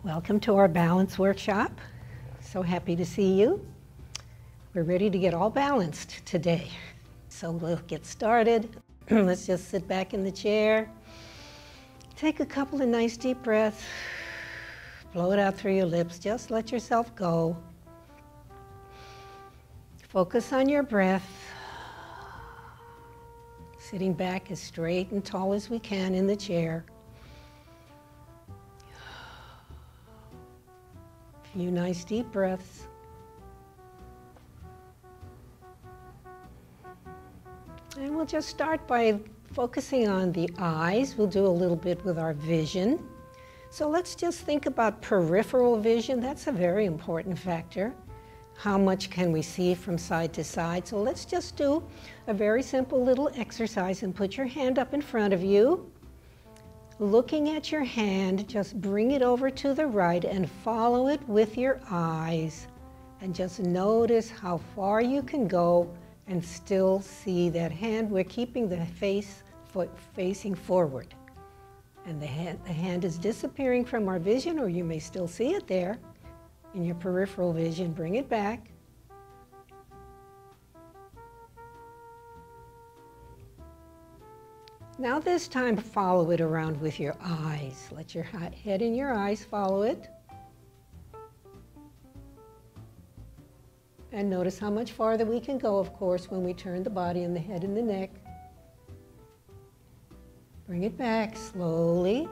Welcome to our balance workshop. So happy to see you. We're ready to get all balanced today. So we'll get started. Let's just sit back in the chair. Take a couple of nice deep breaths. Blow it out through your lips. Just let yourself go. Focus on your breath. Sitting back as straight and tall as we can in the chair. A few nice deep breaths. And we'll just start by focusing on the eyes. We'll do a little bit with our vision. So let's just think about peripheral vision. That's a very important factor. How much can we see from side to side? So let's just do a very simple little exercise and put your hand up in front of you. Looking at your hand, just bring it over to the right and follow it with your eyes. And just notice how far you can go and still see that hand. We're keeping the foot facing forward. And the hand is disappearing from our vision, or you may still see it there in your peripheral vision. Bring it back. Now this time, follow it around with your eyes. Let your head and your eyes follow it. And notice how much farther we can go, of course, when we turn the body and the head and the neck. Bring it back slowly.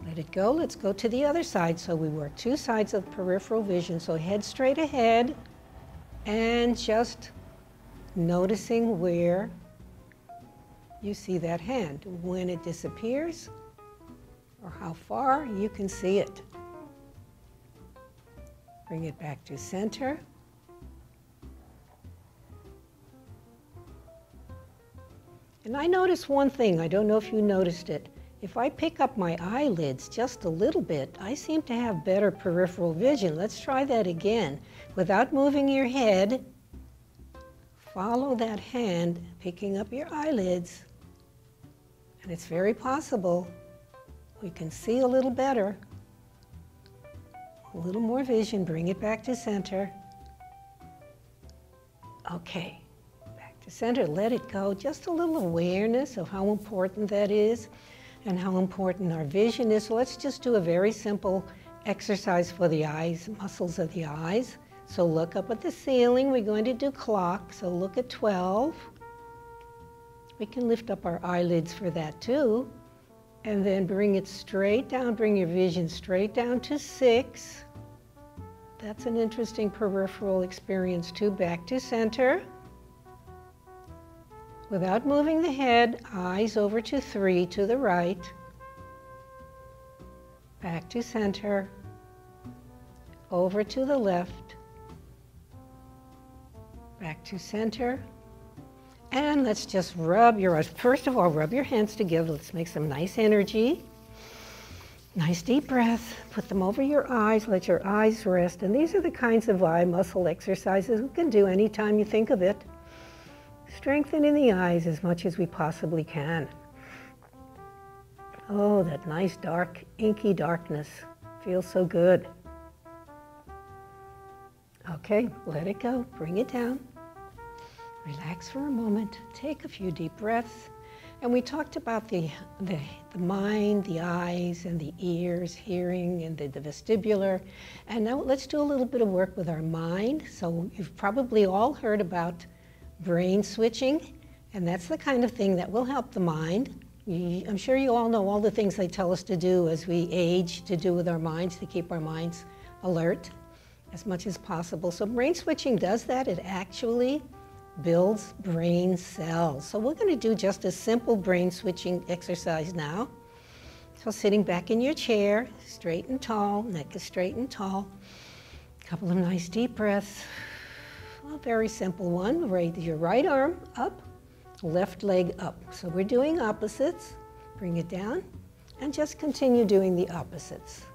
Let it go. Let's go to the other side. So we work two sides of peripheral vision. So head straight ahead and just noticing where you see that hand. When it disappears or how far you can see it. Bring it back to center. And I noticed one thing. I don't know if you noticed it. If I pick up my eyelids just a little bit, I seem to have better peripheral vision. Let's try that again. Without moving your head, follow that hand, picking up your eyelids. And it's very possible we can see a little better. A little more vision. Bring it back to center. Okay, back to center. Let it go. Just a little awareness of how important that is and how important our vision is. So let's just do a very simple exercise for the eyes, muscles of the eyes. So look up at the ceiling. We're going to do clock. So look at 12. We can lift up our eyelids for that too. And then bring it straight down. Bring your vision straight down to 6. That's an interesting peripheral experience too. Back to center. Without moving the head, eyes over to 3 to the right. Back to center. Over to the left. Back to center. And let's just rub your eyes. First of all, rub your hands together. Let's make some nice energy. Nice deep breath. Put them over your eyes. Let your eyes rest. And these are the kinds of eye muscle exercises we can do anytime you think of it. Strengthening the eyes as much as we possibly can. Oh, that nice dark, inky darkness. Feels so good. Okay, let it go. Bring it down. Relax for a moment. Take a few deep breaths. And we talked about the mind, the eyes, and the ears, hearing, and the vestibular. And now let's do a little bit of work with our mind. So you've probably all heard about brain switching, and that's the kind of thing that will help the mind. I'm sure you all know all the things they tell us to do as we age, to do with our minds, to keep our minds alert as much as possible. So brain switching does that. It actually builds brain cells. So we're going to do just a simple brain switching exercise now. So sitting back in your chair, straight and tall, neck is straight and tall. A couple of nice deep breaths. A very simple one. Raise your right arm up, left leg up. So we're doing opposites. Bring it down and just continue doing the opposites.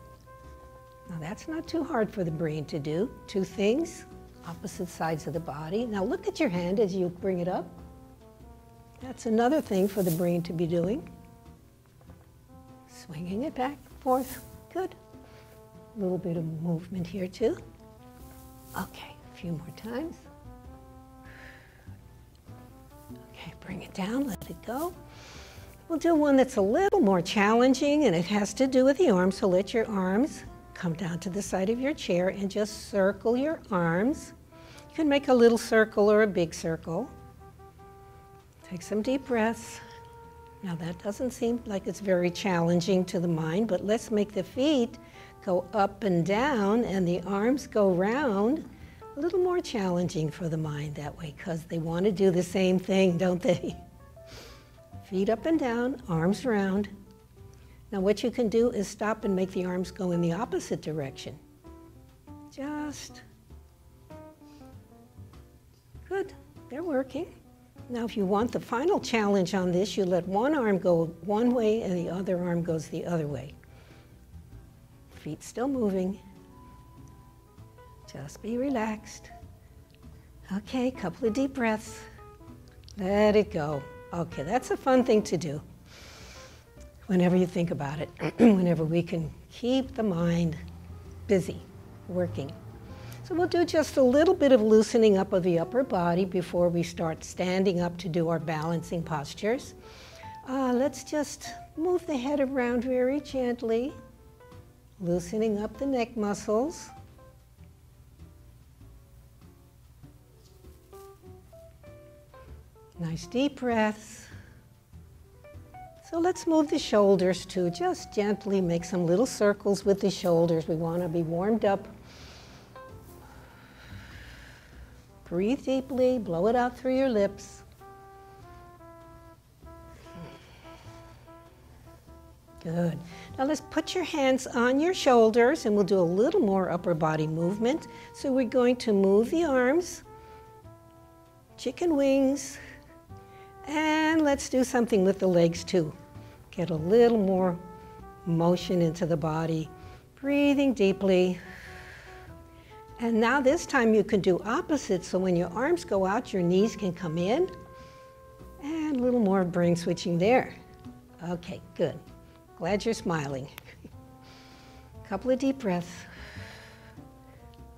Now that's not too hard for the brain to do. Two things, opposite sides of the body. Now look at your hand as you bring it up. That's another thing for the brain to be doing. Swinging it back and forth. Good. A little bit of movement here too. Okay, a few more times. Okay, bring it down, let it go. We'll do one that's a little more challenging, and it has to do with the arms, so let your arms come down to the side of your chair and just circle your arms. You can make a little circle or a big circle. Take some deep breaths. Now that doesn't seem like it's very challenging to the mind, but let's make the feet go up and down and the arms go round. A little more challenging for the mind that way, because they want to do the same thing, don't they? Feet up and down, arms round. Now what you can do is stop and make the arms go in the opposite direction. Just. Good, they're working. Now if you want the final challenge on this, you let one arm go one way and the other arm goes the other way. Feet still moving. Just be relaxed. Okay, couple of deep breaths. Let it go. Okay, that's a fun thing to do whenever you think about it, whenever we can keep the mind busy, working. So we'll do just a little bit of loosening up of the upper body before we start standing up to do our balancing postures. Let's just move the head around very gently, loosening up the neck muscles. Nice deep breaths. So let's move the shoulders too. Just gently make some little circles with the shoulders. We want to be warmed up. Breathe deeply, blow it out through your lips. Good. Now let's put your hands on your shoulders and we'll do a little more upper body movement. So we're going to move the arms, chicken wings, and let's do something with the legs too. Get a little more motion into the body, breathing deeply. And now this time you can do opposite, so when your arms go out, your knees can come in. And a little more brain switching there. Okay, good. Glad you're smiling. Couple of deep breaths.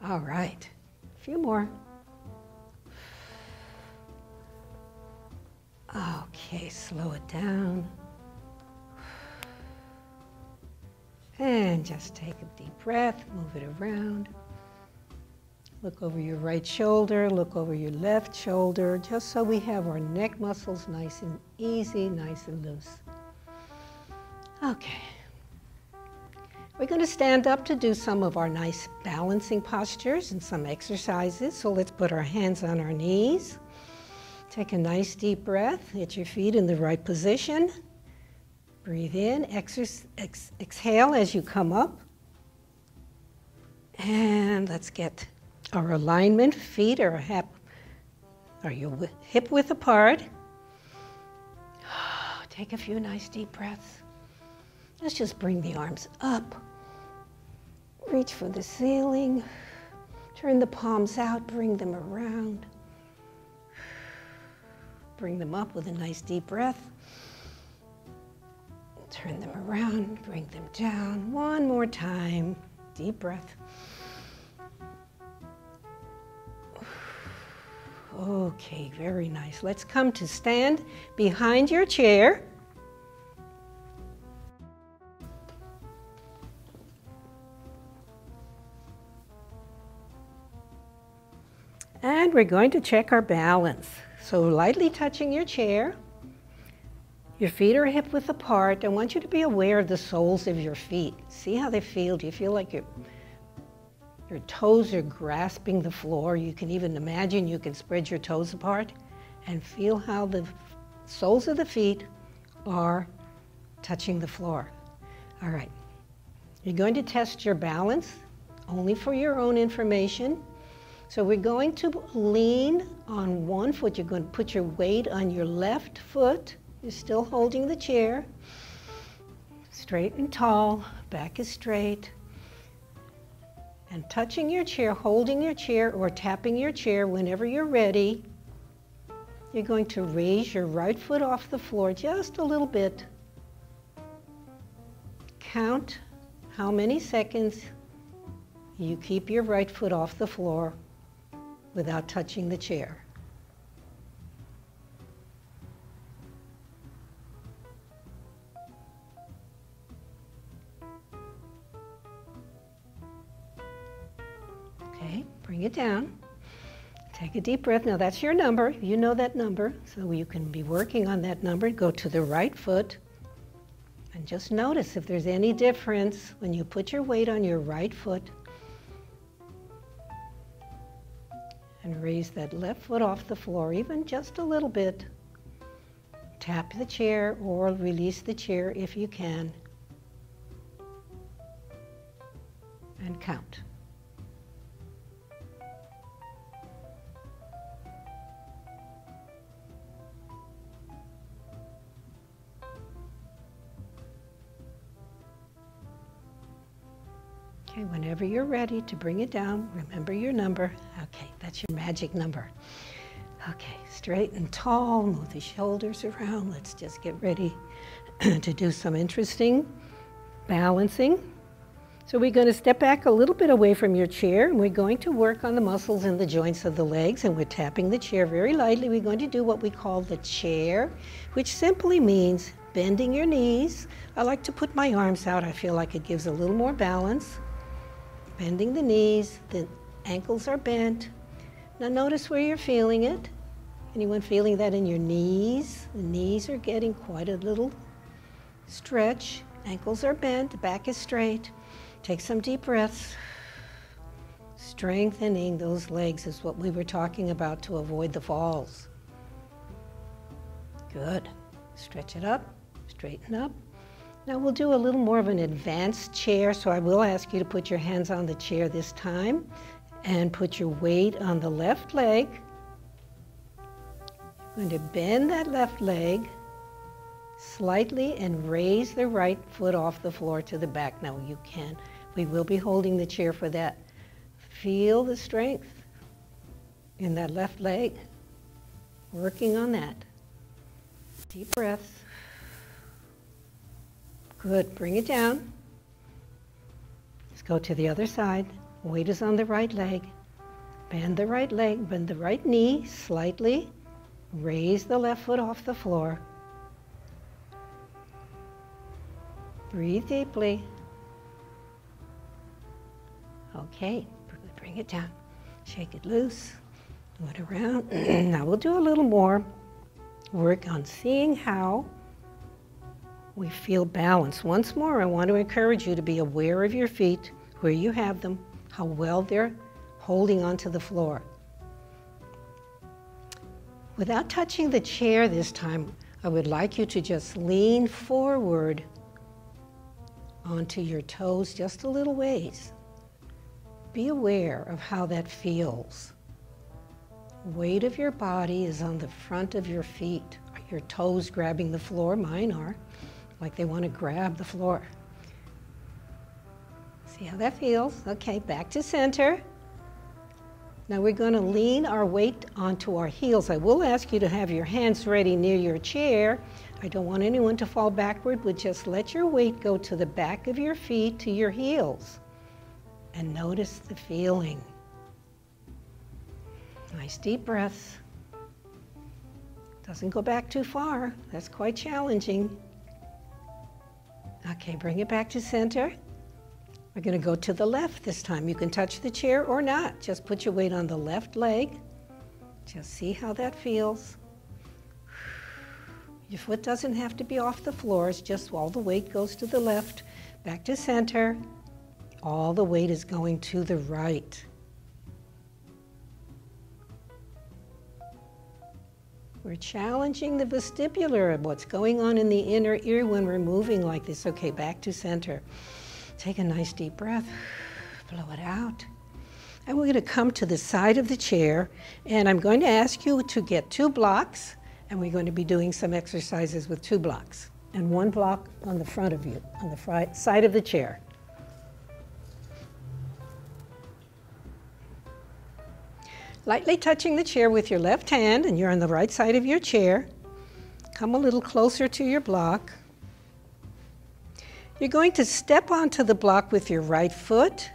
All right, a few more. Okay, slow it down. And just take a deep breath, move it around. Look over your right shoulder, look over your left shoulder, just so we have our neck muscles nice and easy, nice and loose. Okay. We're going to stand up to do some of our nice balancing postures and some exercises. So let's put our hands on our knees. Take a nice deep breath, get your feet in the right position. Breathe in, exhale as you come up. And let's get our alignment. Feet are your hip width apart. Take a few nice deep breaths. Let's just bring the arms up. Reach for the ceiling. Turn the palms out, bring them around. Bring them up with a nice deep breath. Turn them around, bring them down. One more time. Deep breath. Okay, very nice. Let's come to stand behind your chair. And we're going to check our balance. So lightly touching your chair. Your feet are hip width apart. I want you to be aware of the soles of your feet. See how they feel. Do you feel like your toes are grasping the floor? You can even imagine you can spread your toes apart and feel how the soles of the feet are touching the floor. All right. You're going to test your balance only for your own information. So we're going to lean on one foot. You're going to put your weight on your left foot. You're still holding the chair. Straight and tall, back is straight. And touching your chair, holding your chair, or tapping your chair whenever you're ready. You're going to raise your right foot off the floor just a little bit. Count how many seconds you keep your right foot off the floor without touching the chair. Okay, bring it down. Take a deep breath. Now that's your number. You know that number, so you can be working on that number. Go to the right foot and just notice if there's any difference when you put your weight on your right foot and raise that left foot off the floor, even just a little bit. Tap the chair or release the chair if you can. And count. Okay, whenever you're ready to bring it down, remember your number. Okay, that's your magic number. Okay, straight and tall, move the shoulders around. Let's just get ready to do some interesting balancing. So we're going to step back a little bit away from your chair, and we're going to work on the muscles in the joints of the legs, and we're tapping the chair very lightly. We're going to do what we call the chair, which simply means bending your knees. I like to put my arms out. I feel like it gives a little more balance. Bending the knees, the ankles are bent. Now notice where you're feeling it. Anyone feeling that in your knees? The knees are getting quite a little stretch. Ankles are bent, the back is straight. Take some deep breaths. Strengthening those legs is what we were talking about to avoid the falls. Good. Stretch it up, straighten up. Now we'll do a little more of an advanced chair, so I will ask you to put your hands on the chair this time and put your weight on the left leg. You're going to bend that left leg slightly and raise the right foot off the floor to the back. Now you can. We will be holding the chair for that. Feel the strength in that left leg. Working on that. Deep breaths. Good, bring it down. Let's go to the other side. Weight is on the right leg. Bend the right leg, bend the right knee slightly. Raise the left foot off the floor. Breathe deeply. Okay, bring it down. Shake it loose, move it around. Now we'll do a little more work on seeing how we feel balance. Once more, I want to encourage you to be aware of your feet, where you have them, how well they're holding onto the floor. Without touching the chair this time, I would like you to just lean forward onto your toes just a little ways. Be aware of how that feels. Weight of your body is on the front of your feet. Are your toes grabbing the floor? Mine are. Like they want to grab the floor. See how that feels? Okay, back to center. Now we're going to lean our weight onto our heels. I will ask you to have your hands ready near your chair. I don't want anyone to fall backward, but just let your weight go to the back of your feet, to your heels. And notice the feeling. Nice deep breaths. Doesn't go back too far. That's quite challenging. Okay, bring it back to center. We're going to go to the left this time. You can touch the chair or not. Just put your weight on the left leg. Just see how that feels. Your foot doesn't have to be off the floor. It's just all the weight goes to the left. Back to center. All the weight is going to the right. We're challenging the vestibular of what's going on in the inner ear when we're moving like this. Okay, back to center. Take a nice deep breath, blow it out. And we're going to come to the side of the chair, and I'm going to ask you to get 2 blocks, and we're going to be doing some exercises with 2 blocks, and 1 block on the front of you, on the side of the chair. Lightly touching the chair with your left hand, and you're on the right side of your chair. Come a little closer to your block. You're going to step onto the block with your right foot.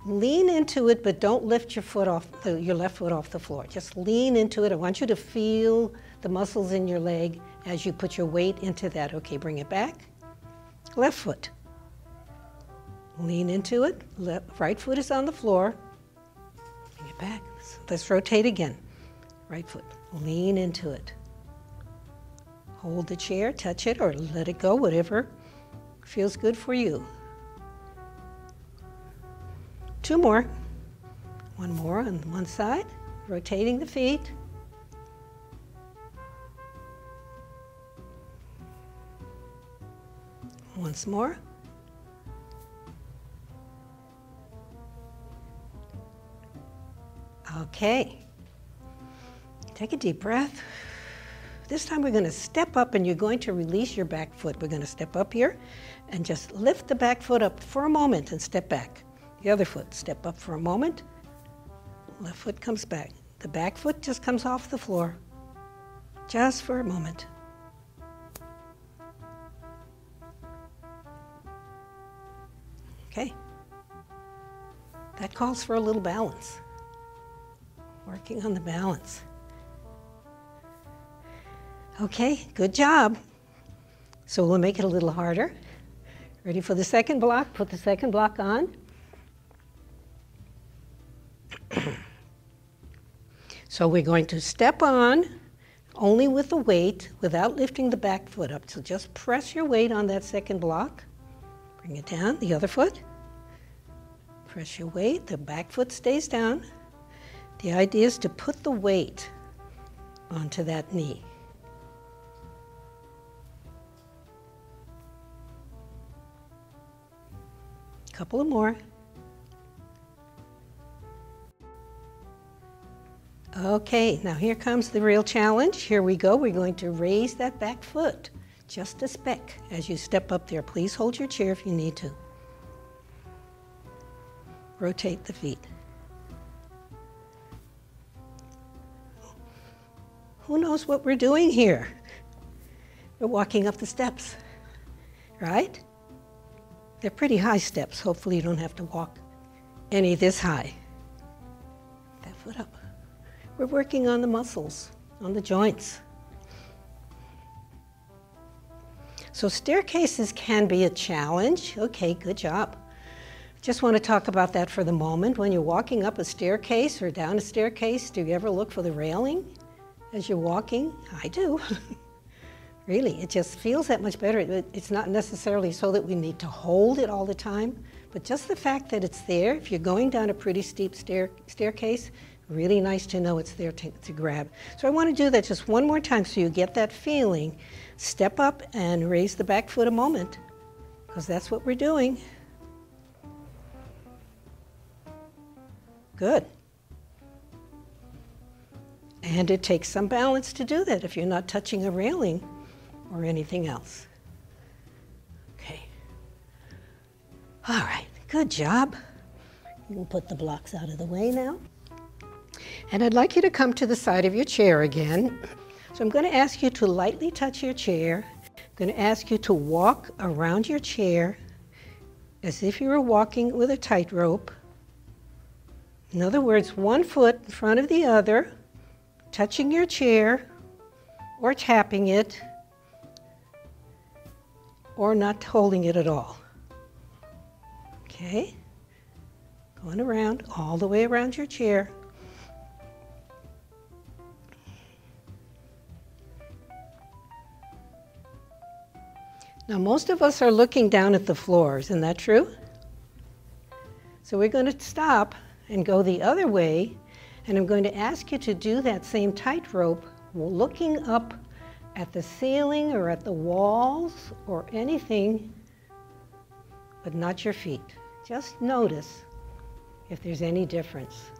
Lean into it, but don't lift your left foot off the floor. Just lean into it. I want you to feel the muscles in your leg as you put your weight into that. Okay, bring it back. Left foot. Lean into it. Right foot is on the floor. Bring it back. So let's rotate again. Right foot. Lean into it. Hold the chair, touch it, or let it go, whatever feels good for you. 2 more. 1 more on one side. Rotating the feet. Once more. Okay. Take a deep breath. This time we're going to step up and you're going to release your back foot. We're going to step up here and just lift the back foot up for a moment and step back. The other foot, step up for a moment. Left foot comes back. The back foot just comes off the floor. Just for a moment. Okay. That calls for a little balance. Working on the balance. Okay, good job. So we'll make it a little harder. Ready for the second block? Put the second block on. So we're going to step on only with the weight without lifting the back foot up. So just press your weight on that second block. Bring it down, the other foot. Press your weight, the back foot stays down. The idea is to put the weight onto that knee. Couple of more. Okay, now here comes the real challenge. Here we go. We're going to raise that back foot just a speck as you step up there. Please hold your chair if you need to. Rotate the feet. Who knows what we're doing here? We're walking up the steps, right? They're pretty high steps. Hopefully you don't have to walk any this high. That foot up. We're working on the muscles, on the joints. So staircases can be a challenge. Okay, good job. Just want to talk about that for the moment. When you're walking up a staircase or down a staircase, do you ever look for the railing as you're walking? I do. Really, it just feels that much better. It's not necessarily so that we need to hold it all the time, but just the fact that it's there. If you're going down a pretty steep staircase, really nice to know it's there to grab. So I want to do that just one more time so you get that feeling. Step up and raise the back foot a moment, because that's what we're doing. Good. And it takes some balance to do that if you're not touching a railing or anything else. Okay. All right, good job. You can put the blocks out of the way now. And I'd like you to come to the side of your chair again. So I'm going to ask you to lightly touch your chair. I'm going to ask you to walk around your chair as if you were walking with a tightrope. In other words, one foot in front of the other, touching your chair or tapping it or not holding it at all. Okay? Going around, all the way around your chair. Now, most of us are looking down at the floor, isn't that true? So we're going to stop and go the other way, and I'm going to ask you to do that same tightrope, looking up at the ceiling or at the walls or anything, but not your feet. Just notice if there's any difference.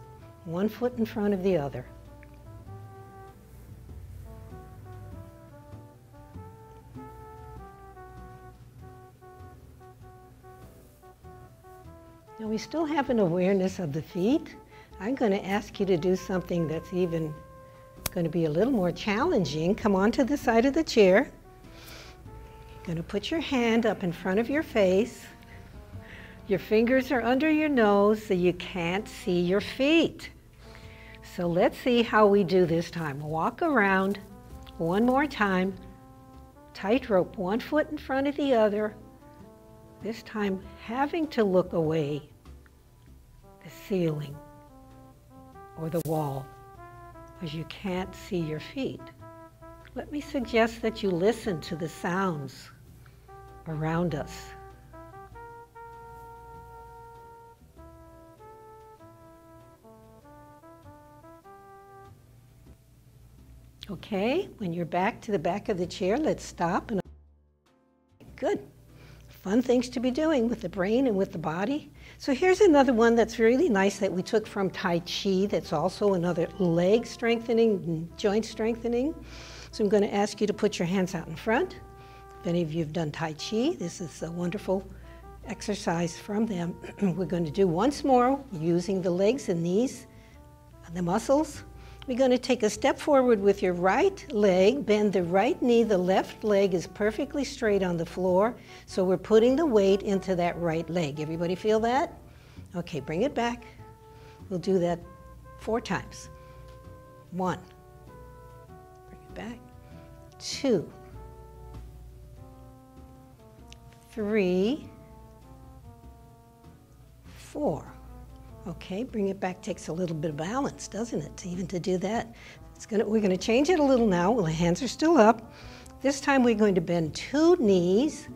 One foot in front of the other. Now we still have an awareness of the feet. I'm going to ask you to do something that's even going to be a little more challenging. Come on to the side of the chair. You're going to put your hand up in front of your face. Your fingers are under your nose so you can't see your feet. So let's see how we do this time. Walk around one more time. Tightrope, one foot in front of the other. This time having to look away, the ceiling or the wall, because you can't see your feet. Let me suggest that you listen to the sounds around us. Okay, when you're back to the back of the chair, let's stop. And good. Fun things to be doing with the brain and with the body. So here's another one that's really nice that we took from Tai Chi. That's also another leg strengthening, joint strengthening. So I'm going to ask you to put your hands out in front. If any of you have done Tai Chi, this is a wonderful exercise from them. We're going to do once more using the legs and knees, the muscles. We're going to take a step forward with your right leg, bend the right knee, the left leg is perfectly straight on the floor, so we're putting the weight into that right leg. Everybody feel that? Okay, bring it back. We'll do that 4 times. 1, bring it back. 2, 3, 4. Okay, bring it back. Takes a little bit of balance, doesn't it, even to do that? We're going to change it a little now. Well, the hands are still up. This time we're going to bend 2 knees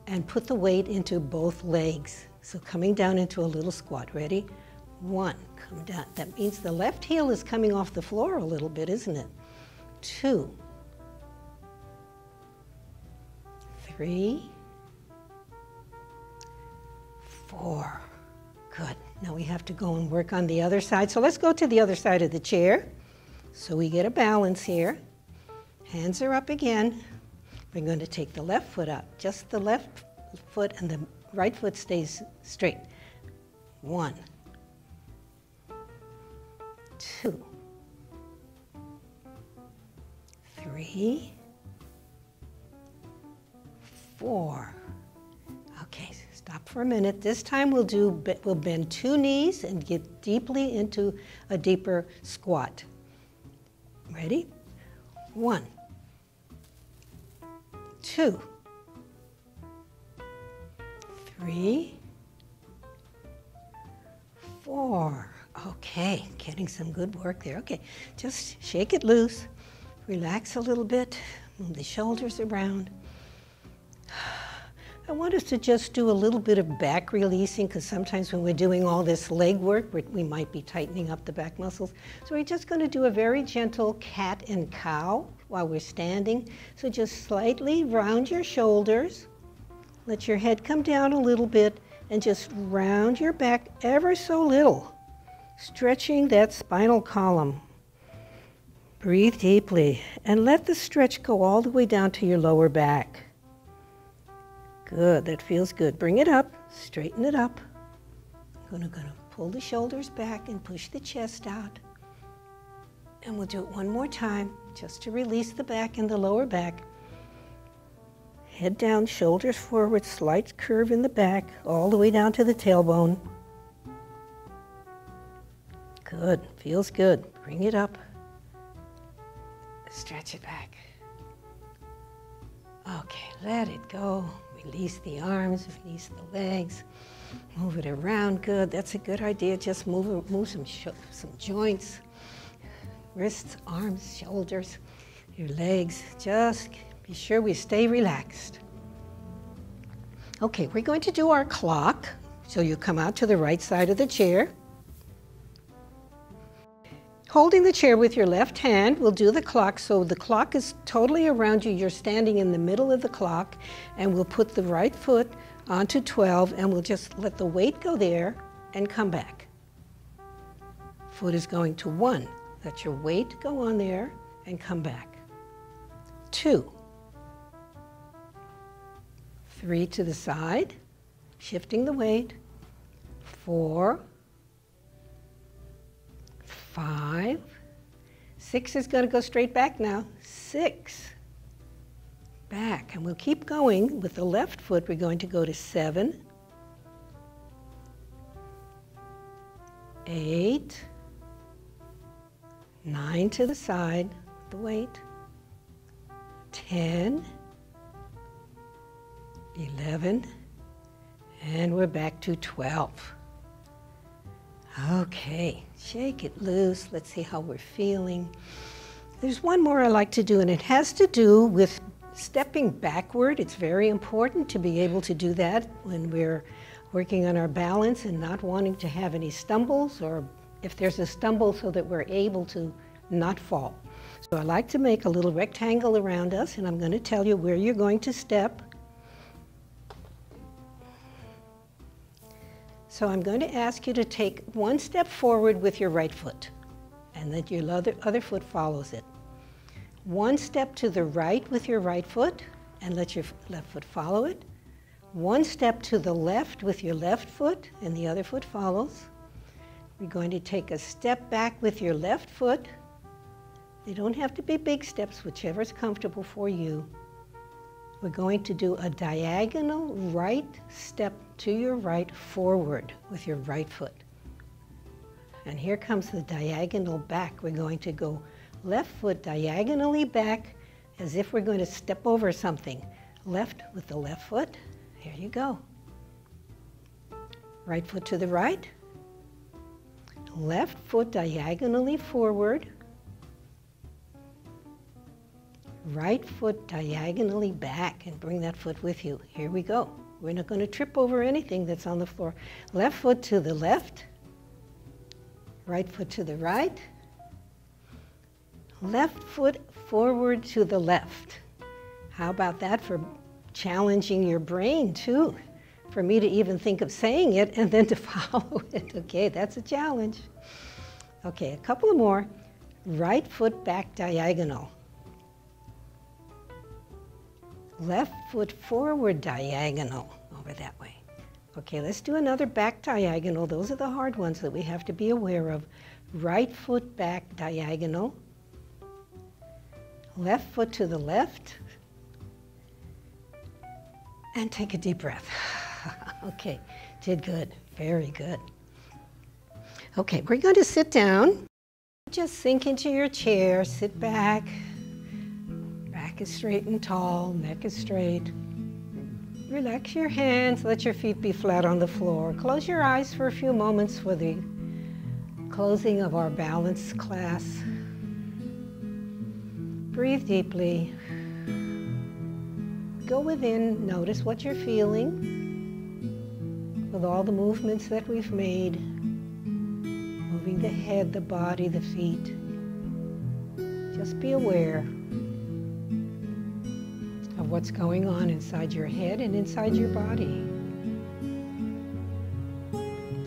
and put the weight into both legs. So coming down into a little squat. Ready? 1, come down. That means the left heel is coming off the floor a little bit, isn't it? 2, 3, 4. Good. Now we have to go and work on the other side. So let's go to the other side of the chair so we get a balance here. Hands are up again. We're going to take the left foot up. Just the left foot and the right foot stays straight. 1, 2, 3, 4. Okay. Stop for a minute. This time we'll bend 2 knees and get deeply into a deeper squat. Ready? 1, 2, 3, 4. Okay, getting some good work there. Okay, just shake it loose. Relax a little bit. Move the shoulders around. I want us to just do a little bit of back releasing, because sometimes when we're doing all this leg work, we might be tightening up the back muscles. So we're just going to do a very gentle cat and cow while we're standing. So just slightly round your shoulders, let your head come down a little bit, and just round your back ever so little, stretching that spinal column. Breathe deeply and let the stretch go all the way down to your lower back. Good, that feels good. Bring it up, straighten it up. I'm going to pull the shoulders back and push the chest out. And we'll do it one more time, just to release the back and the lower back. Head down, shoulders forward, slight curve in the back, all the way down to the tailbone. Good, feels good. Bring it up. Stretch it back. Okay, let it go. Release the arms, release the legs, move it around. Good, that's a good idea. Just move some joints, wrists, arms, shoulders, your legs. Just be sure we stay relaxed. Okay, we're going to do our clock. So you come out to the right side of the chair. Holding the chair with your left hand, we'll do the clock. So the clock is totally around you. You're standing in the middle of the clock, and we'll put the right foot onto 12, and we'll just let the weight go there and come back. Foot is going to 1. Let your weight go on there and come back. 2. 3 to the side, shifting the weight. 4. 5. 6 is going to go straight back now. 6. Back. And we'll keep going. With the left foot, we're going to go to 7. 8. 9 to the side, the weight. 10. 11. And we're back to 12. Okay, shake it loose. Let's see how we're feeling. There's one more I like to do, and it has to do with stepping backward. It's very important to be able to do that when we're working on our balance and not wanting to have any stumbles, or if there's a stumble, so that we're able to not fall. So I like to make a little rectangle around us, and I'm going to tell you where you're going to step. So I'm going to ask you to take one step forward with your right foot, and that your other foot follows it. One step to the right with your right foot, and let your left foot follow it. One step to the left with your left foot, and the other foot follows. We're going to take a step back with your left foot. They don't have to be big steps, whichever's comfortable for you. We're going to do a diagonal right step to your right forward with your right foot. And here comes the diagonal back. We're going to go left foot diagonally back as if we're going to step over something. Left with the left foot. Here you go. Right foot to the right. Left foot diagonally forward. Right foot diagonally back, and bring that foot with you. Here we go. We're not going to trip over anything that's on the floor. Left foot to the left. Right foot to the right. Left foot forward to the left. How about that for challenging your brain too? For me to even think of saying it and then to follow it. Okay, that's a challenge. Okay, a couple more. Right foot back diagonal. Left foot forward diagonal over that way. Okay, let's do another back diagonal. Those are the hard ones that we have to be aware of. Right foot back diagonal. Left foot to the left. And take a deep breath. Okay, did good, very good. Okay, we're going to sit down. Just sink into your chair, sit back. Back is straight and tall, neck is straight. Relax your hands, let your feet be flat on the floor. Close your eyes for a few moments for the closing of our balance class. Breathe deeply. Go within, notice what you're feeling with all the movements that we've made. Moving the head, the body, the feet. Just be aware of what's going on inside your head and inside your body.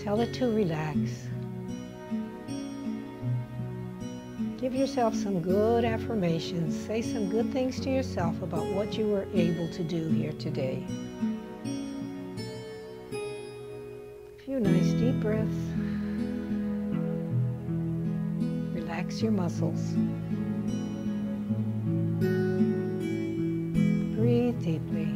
Tell it to relax. Give yourself some good affirmations. Say some good things to yourself about what you were able to do here today. A few nice deep breaths. Relax your muscles. Breathe deeply.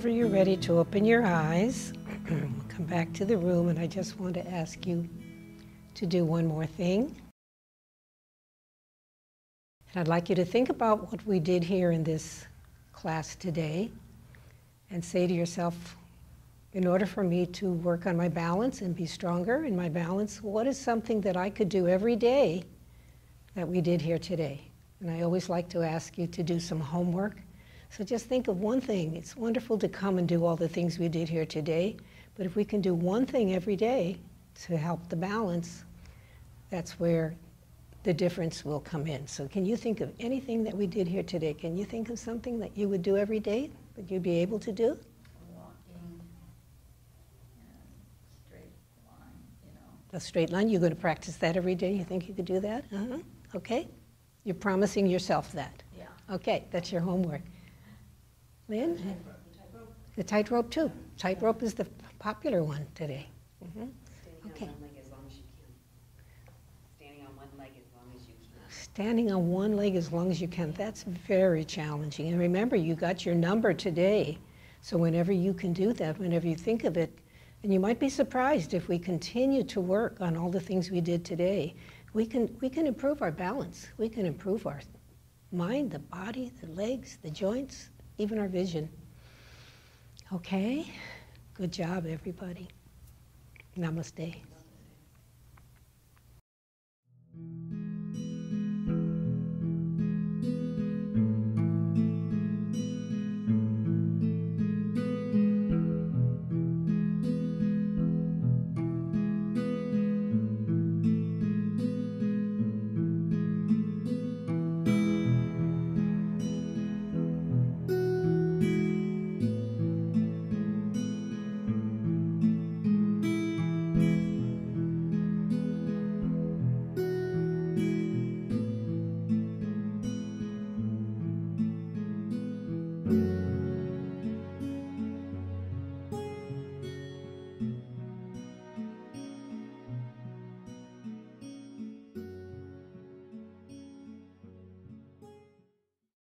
whenever you're ready to open your eyes, come back to the room, and I just want to ask you to do one more thing. And I'd like you to think about what we did here in this class today and say to yourself, in order for me to work on my balance and be stronger in my balance, what is something that I could do every day that we did here today? And I always like to ask you to do some homework. So just think of one thing. It's wonderful to come and do all the things we did here today, but if we can do one thing every day to help the balance, that's where the difference will come in. So can you think of anything that we did here today? Can you think of something that you would do every day that you'd be able to do? Walking, straight line, you know. A straight line, you're going to practice that every day? You think you could do that? Okay. You're promising yourself that? Yeah. Okay, that's your homework. Lynn? The tightrope too. Tightrope is the popular one today. Okay. Standing on one leg as long as you can. Standing on one leg as long as you can. That's very challenging. And remember, you got your number today. So whenever you can do that, whenever you think of it, and you might be surprised if we continue to work on all the things we did today, we can improve our balance. We can improve our mind, the body, the legs, the joints, even our vision. Okay? Good job, everybody. Namaste.